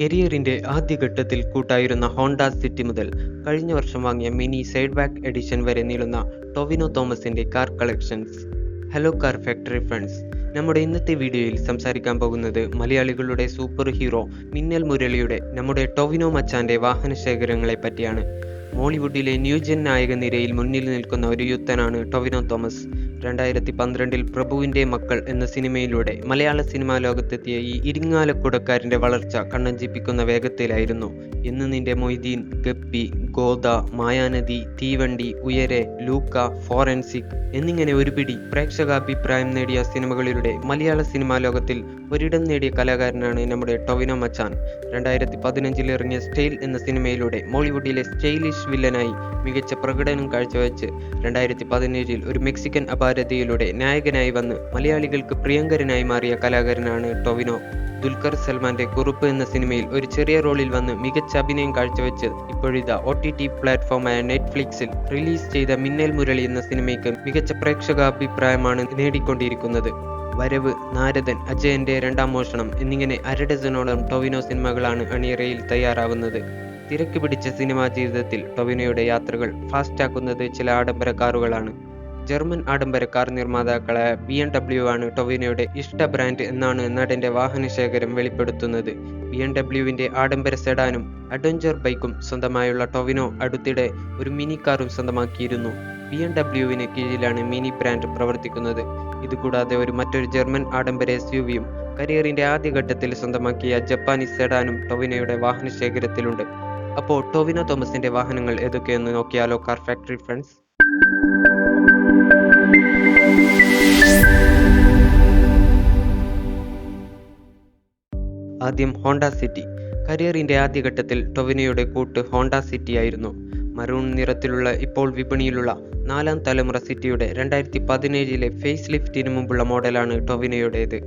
കരിയറിന്റെ ആദ്യഘട്ടത്തിൽ കൂട്ടായിരുന്ന Honda city മുതൽ കഴിഞ്ഞ വർഷം വാങ്ങിയ മിനി സൈഡ്ബാക്ക് എഡിഷൻ വരെ നീളുന്ന ടൊവിനോ തോമസിന്റെ car collections. Hello car factory friends, നമ്മുടെ ഇന്നത്തെ വീഡിയോയിൽ സംസാരിക്കാൻ പോകുന്നത് മലയാളികളുടെ സൂപ്പർ ഹീറോ മിന്നൽ മുരളിയുടെ നമ്മുടെ ടൊവിനോ മച്ചാന്റെ വാഹന ശേഖരങ്ങളെ പറ്റിയാണ്. മോളിവുഡിലെ ന്യൂജൻ നായക നിരയിൽ മുന്നിൽ നിൽക്കുന്ന ഒരു യുദ്ധനാണ് ടൊവിനോ തോമസ്. 2012 പ്രഭുവിന്റെ മക്കൾ എന്ന സിനിമയിലൂടെ മലയാള സിനിമാ ലോകത്തെത്തിയ ഈ ഇരിങ്ങാലക്കുടക്കാരന്റെ വളർച്ച കണ്ണഞ്ചിപ്പിക്കുന്ന വേഗത്തിലായിരുന്നു. ഇന്ന് നിന്റെ മൊയ്തീൻ, ഗപ്പി, ഗോദ, മായാനദി, തീവണ്ടി, ഉയരെ, ലൂക്ക, ഫോറൻസിക് എന്നിങ്ങനെ ഒരു പിടി പ്രേക്ഷകാഭിപ്രായം നേടിയ സിനിമകളിലൂടെ മലയാള സിനിമാ ലോകത്തിൽ ഒരിടം നേടിയ കലാകാരനാണ് നമ്മുടെ ടൊവിനോ മച്ചാൻ. 2015 ഇറങ്ങിയ സ്റ്റൈൽ എന്ന സിനിമയിലൂടെ മോളിവുഡിലെ സ്റ്റൈലിഷ് വില്ലനായി മികച്ച പ്രകടനം കാഴ്ചവെച്ച് 2017 ഒരു മെക്സിക്കൻ അപാരതയിലൂടെ നായകനായി വന്ന് മലയാളികൾക്ക് പ്രിയങ്കരനായി മാറിയ കലാകാരനാണ് ടൊവിനോ. ദുൽഖർ സൽമാന്റെ കുറുപ്പ് എന്ന സിനിമയിൽ ഒരു ചെറിയ റോളിൽ വന്ന് മികച്ച അഭിനയം കാഴ്ചവെച്ച് ഇപ്പോഴിതാ OTT പ്ലാറ്റ്ഫോമായ നെറ്റ്ഫ്ലിക്സിൽ റിലീസ് ചെയ്ത മിന്നൽ മുരളി എന്ന സിനിമയ്ക്ക് മികച്ച പ്രേക്ഷകാഭിപ്രായമാണ് നേടിക്കൊണ്ടിരിക്കുന്നത്. വരവ്, നാരദൻ, അജയന്റെ രണ്ടാം മോഷണം എന്നിങ്ങനെ അരഡസനോളം ടൊവിനോ സിനിമകളാണ് അണിയറയിൽ തയ്യാറാവുന്നത്. തിരക്ക് പിടിച്ച സിനിമാ ജീവിതത്തിൽ ടൊവിനോയുടെ യാത്രകൾ ഫാസ്റ്റാക്കുന്നത് ചില ആഡംബര കാറുകളാണ്. ജർമ്മൻ ആഡംബര കാർ നിർമ്മാതാക്കളായ BMW ആണ് ടൊവിനോയുടെ ഇഷ്ട ബ്രാൻഡ് എന്നാണ് നടന്റെ വാഹനശേഖരം വെളിപ്പെടുത്തുന്നത്. BMWവിന്റെ ആഡംബര സെഡാനും അഡ്വഞ്ചർ ബൈക്കും സ്വന്തമായുള്ള ടൊവിനോ അടുത്തിടെ ഒരു മിനി കാറും സ്വന്തമാക്കിയിരുന്നു. BMWവിന് കീഴിലാണ് മിനി ബ്രാൻഡ് പ്രവർത്തിക്കുന്നത്. ഇതുകൂടാതെ മറ്റൊരു ജർമ്മൻ ആഡംബര SUVയും കരിയറിന്റെ ആദ്യഘട്ടത്തിൽ സ്വന്തമാക്കിയ ജപ്പാനീസ് സെഡാനും ടൊവിനോയുടെ വാഹനശേഖരത്തിലുണ്ട്. അപ്പോൾ ടൊവിനോ തോമസിന്റെ വാഹനങ്ങൾ ഏതൊക്കെയെന്ന് നോക്കിയാലോ കാർ ഫാക്ടറി ഫ്രണ്ട്സ്. ആദ്യം ഹോണ്ട സിറ്റി. കരിയറിന്റെ ആദ്യഘട്ടത്തിൽ ടൊവിനോയുടെ കൂട്ട് ഹോണ്ട സിറ്റി ആയിരുന്നു. മറൂൺ നിറത്തിലുള്ള ഇപ്പോൾ വിപണിയിലുള്ള 4ാം തലമുറ സിറ്റിയുടെ 2017 ഫേസ് ലിഫ്റ്റിന് മുമ്പുള്ള മോഡലാണ് ടൊവിനോയുടേത്.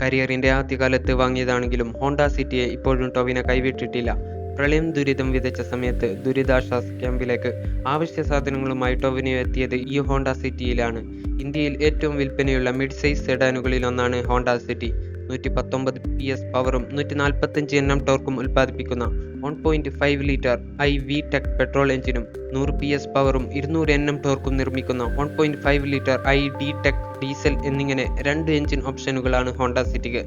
കരിയറിന്റെ ആദ്യകാലത്ത് വാങ്ങിയതാണെങ്കിലും ഹോണ്ട സിറ്റിയെ ഇപ്പോഴും ടൊവിനോ കൈവിട്ടിട്ടില്ല. പ്രളയം ദുരിതം വിതച്ച സമയത്ത് ദുരിതാശ്വാസ ക്യാമ്പിലേക്ക് ആവശ്യ സാധനങ്ങളുമായി ടൊവിനോ എത്തിയത് ഈ ഹോണ്ട സിറ്റിയിലാണ്. ഇന്ത്യയിൽ ഏറ്റവും വിൽപ്പനയുള്ള മിഡ് സൈസ് സെഡാനുകളിൽ ഒന്നാണ് ഹോണ്ട സിറ്റി. 119 PS പവറും 145 Nm ടോർക്കും ഉൽപ്പാദിപ്പിക്കുന്ന 1.5 ലിറ്റർ VTEC പെട്രോൾ എഞ്ചിനും 100 PS പവറും 200 Nm ടോർക്കും നിർമ്മിക്കുന്ന 1.5 ലിറ്റർ DTEC ഡീസൽ എന്നിങ്ങനെ 2 എഞ്ചിൻ ഓപ്ഷനുകളാണ് ഹോണ്ട സിറ്റിക്ക്.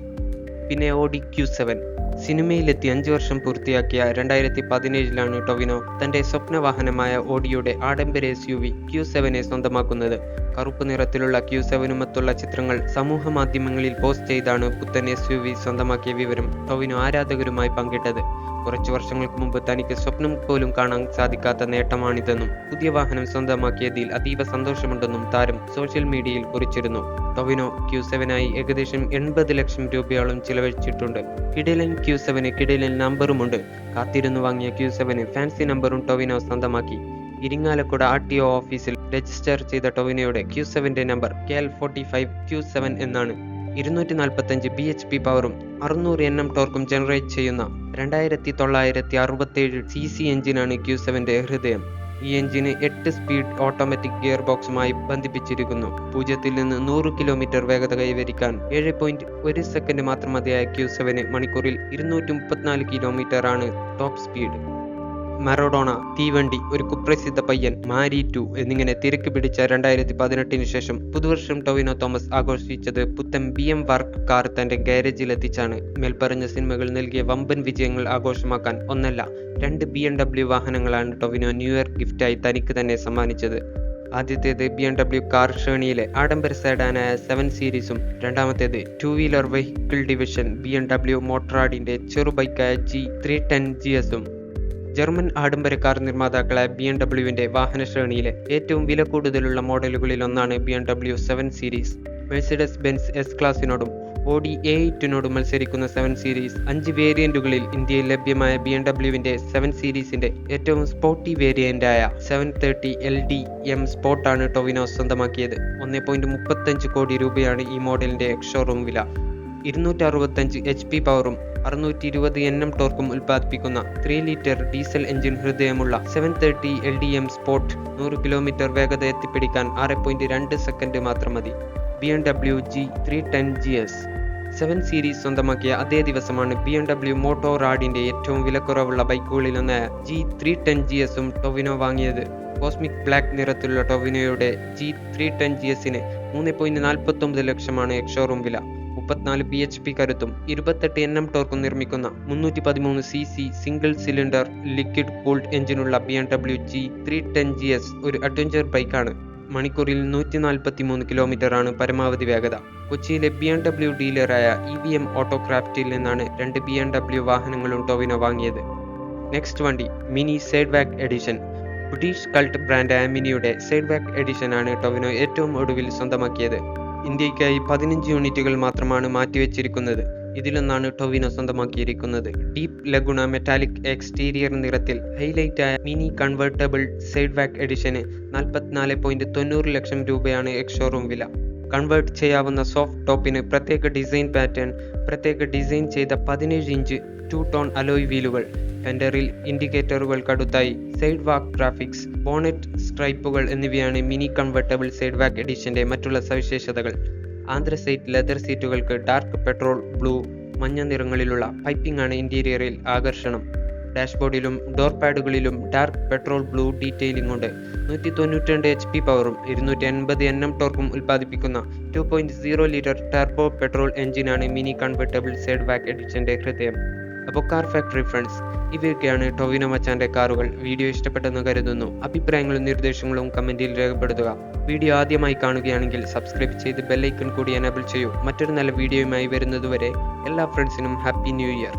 പിന്നെ Audi Q7. സിനിമയിലെത്തി 5 വർഷം പൂർത്തിയാക്കിയ 2017 ടൊവിനോ തന്റെ സ്വപ്നവാഹനമായ ഓഡിയുടെ ആഡംബര SUV Q7 സ്വന്തമാക്കുന്നത്. കറുപ്പ് നിറത്തിലുള്ള Q7-മൊത്തുള്ള ചിത്രങ്ങൾ സമൂഹ മാധ്യമങ്ങളിൽ പോസ്റ്റ് ചെയ്താണ് പുത്തൻ SUV സ്വന്തമാക്കിയ വിവരം ടൊവിനോ ആരാധകരുമായി പങ്കിട്ടത്. കുറച്ചു വർഷങ്ങൾക്ക് മുമ്പ് തനിക്ക് സ്വപ്നം പോലും കാണാൻ സാധിക്കാത്ത നേട്ടമാണിതെന്നും പുതിയ വാഹനം സ്വന്തമാക്കിയതിൽ അതീവ സന്തോഷമുണ്ടെന്നും താരം സോഷ്യൽ മീഡിയയിൽ കുറിച്ചിരുന്നു. ടൊവിനോ Q7നായി ഏകദേശം 80 ലക്ഷം രൂപയോളം ചിലവഴിച്ചിട്ടുണ്ട്. കിടിലൻ Q7 കിടിലൻ നമ്പറുമുണ്ട്. കാത്തിരുന്നു വാങ്ങിയ Q7 ഫാൻസി നമ്പറും ടൊവിനോ സ്വന്തമാക്കി. ഇരിങ്ങാലക്കുട RTO ഓഫീസിൽ രജിസ്റ്റർ ചെയ്ത ടൊവിനോയുടെ Q7 നമ്പർ KL45 Q7 എന്നാണ്. 245 bhp പവറും 600 Nm ടോർക്കും ജനറേറ്റ് ചെയ്യുന്ന 2967 cc എഞ്ചിനാണ് Q7 ഹൃദയം. ഈ എഞ്ചിന് 8 സ്പീഡ് ഓട്ടോമാറ്റിക് ഗിയർ ബോക്സുമായി ബന്ധിപ്പിച്ചിരിക്കുന്നു. 0 നിന്ന് 100 കിലോമീറ്റർ വേഗത കൈവരിക്കാൻ 7.1 സെക്കൻഡ് മാത്രം മതിയായ Q7 മണിക്കൂറിൽ 234 കിലോമീറ്റർ ആണ് ടോപ്പ് സ്പീഡ്. മറഡോണ, തീവണ്ടി, ഒരു കുപ്രസിദ്ധ പയ്യൻ, മാരി 2 എന്നിങ്ങനെ തിരക്ക് പിടിച്ച 2018 ശേഷം പുതുവർഷം ടൊവിനോ തോമസ് ആഘോഷിച്ചത് പുത്തൻ BM വർക്ക് കാർ തന്റെ ഗാരേജിലെത്തിച്ചാണ്. മേൽപ്പറഞ്ഞ സിനിമകൾ നൽകിയ വമ്പൻ വിജയങ്ങൾ ആഘോഷമാക്കാൻ 1 അല്ല 2 BMW വാഹനങ്ങളാണ് ടൊവിനോ ന്യൂ ഇയർ ഗിഫ്റ്റായി തനിക്ക് തന്നെ സമ്മാനിച്ചത്. ആദ്യത്തേത് BMW കാർ ശ്രേണിയിലെ ആഡംബര സെഡാനായ 7 സീരീസും രണ്ടാമത്തേത് 2 വീലർ വെഹിക്കിൾ ഡിവിഷൻ BMW മോട്ടറാഡിന്റെ ചെറുബൈക്കായ G310 GSഉം. ജർമ്മൻ ആഡംബര കാർ നിർമ്മാതാക്കളായ BMWവിന്റെ വാഹന ശ്രേണിയിലെ ഏറ്റവും വില കൂടുതലുള്ള മോഡലുകളിൽ ഒന്നാണ് BMW 7 സീരീസ്. മെഴ്സിഡസ് ബെൻസ് S-ക്ലാസിനോടും Audi A8നോടും മത്സരിക്കുന്ന 7 സീരീസ് 5 വേരിയന്റുകളിൽ ഇന്ത്യയിൽ ലഭ്യമായ BMWവിന്റെ 7 സീരീസിന്റെ ഏറ്റവും സ്പോർട്ടി വേരിയന്റായ 730 LDM സ്പോർട്ടാണ് ടൊവിനോ സ്വന്തമാക്കിയത്. 1.35 കോടി രൂപയാണ് ഈ മോഡലിന്റെ ഷോറൂം വില. 265 HP പവറും 620 Nm ടോർക്കും ഉൽപ്പാദിപ്പിക്കുന്ന 3 ലിറ്റർ ഡീസൽ എഞ്ചിൻ ഹൃദയമുള്ള 730 LDM സ്പോർട്ട് 100 കിലോമീറ്റർ വേഗത എത്തിപ്പിടിക്കാൻ 6.2 സെക്കൻഡ് മാത്രം മതി. BMW G310 GS. 7 സീരീസ് സ്വന്തമാക്കിയ അതേ ദിവസമാണ് BMW മോട്ടോറാഡിന്റെ ഏറ്റവും വിലക്കുറവുള്ള ബൈക്കുകളിലൊന്നായ G310GSഉം ടൊവിനോ വാങ്ങിയത്. കോസ്മിക് ബ്ലാക്ക് നിറത്തിലുള്ള ടൊവിനോയുടെ G310GSന് 3.49 ലക്ഷമാണ് എക്സ്-ഷോറൂം വില. 34 bhp കരുത്തും 28 Nm ടോർക്കും നിർമ്മിക്കുന്ന 313cc single cylinder liquid cooled എഞ്ചിനുള്ള BMW G310GS ഒരു അഡ്വഞ്ചർ ബൈക്കാണ്. മണിക്കൂറിൽ 143 കിലോമീറ്ററാണ് പരമാവധി വേഗത. കൊച്ചിയിലെ BMW ഡീലറായ EVM ഓട്ടോക്രാഫ്റ്റിൽ നിന്നാണ് 2 BMW വാഹനങ്ങളും ടൊവിനോ വാങ്ങിയത്. നെക്സ്റ്റ് വണ്ടി Mini sidewalk edition. British cult ബ്രാൻഡായ മിനിയുടെ സൈഡ് ബാക്ക് എഡിഷനാണ് ടൊവിനോ ഏറ്റവും ഒടുവിൽ സ്വന്തമാക്കിയത്. ഇന്ത്യയ്ക്കായി 15 യൂണിറ്റുകൾ മാത്രമാണ് മാറ്റിവെച്ചിരിക്കുന്നത്. ഇതിലൊന്നാണ് ടൊവിനോ സ്വന്തമാക്കിയിരിക്കുന്നത്. ഡീപ്പ് ലഗുണ മെറ്റാലിക് എക്സ്റ്റീരിയർ നിറത്തിൽ ഹൈലൈറ്റായ മിനി കൺവേർട്ടബിൾ സൈഡ് ബാക്ക് എഡിഷന് 44.90 ലക്ഷം രൂപയാണ് എക്സ്-ഷോറൂം വില. കൺവേർട്ട് ചെയ്യാവുന്ന സോഫ്റ്റ് ടോപ്പിന് പ്രത്യേക ഡിസൈൻ പാറ്റേൺ, പ്രത്യേക ഡിസൈൻ ചെയ്ത 17 ഇഞ്ച് 2-ടോൺ അലോയ് വീലുകൾ, ഫെൻഡറിൽ ഇൻഡിക്കേറ്ററുകൾക്കടുത്തായി സൈഡ് വാക്ക് ഗ്രാഫിക്സ്, ബോണറ്റ് സ്ട്രൈപ്പുകൾ എന്നിവയാണ് മിനി കൺവേർട്ടബിൾ സൈഡ് ബാക്ക് എഡിഷന്റെ മറ്റുള്ള സവിശേഷതകൾ. ആന്ത്രസൈറ്റ് ലെതർ സീറ്റുകൾക്ക് ഡാർക്ക് പെട്രോൾ ബ്ലൂ, മഞ്ഞ നിറങ്ങളിലുള്ള പൈപ്പിംഗ് ആണ് ഇന്റീരിയറിൽ ആകർഷണം. ഡാഷ്ബോർഡിലും ഡോർ പാഡുകളിലും ഡാർക്ക് പെട്രോൾ ബ്ലൂ ഡീറ്റെയിലിംഗ് ഉണ്ട്. 192 HP പവറും 280 Nm ടോർക്കും ഉൽപ്പാദിപ്പിക്കുന്ന 2.0 ലിറ്റർ ടർബോ പെട്രോൾ എഞ്ചിനാണ് മിനി കൺവേർട്ടബിൾ സൈഡ് ബാക്ക് എഡിഷന്റെ ഹൃദയം. അപ്പോൾ കാർ ഫാക്ടറി ഫ്രണ്ട്സ്, ഇവയൊക്കെയാണ് ടൊവിനോ മച്ചാന്റെ കാറുകൾ. വീഡിയോ ഇഷ്ടപ്പെട്ടെന്ന് കരുതുന്നു. അഭിപ്രായങ്ങളും നിർദ്ദേശങ്ങളും കമന്റിൽ രേഖപ്പെടുത്തുക. വീഡിയോ ആദ്യമായി കാണുകയാണെങ്കിൽ സബ്സ്ക്രൈബ് ചെയ്ത് ബെല്ലൈക്കൺ കൂടി എനേബിൾ ചെയ്യൂ. മറ്റൊരു നല്ല വീഡിയോയുമായി വരുന്നതുവരെ എല്ലാ ഫ്രണ്ട്സിനും ഹാപ്പി ന്യൂ ഇയർ.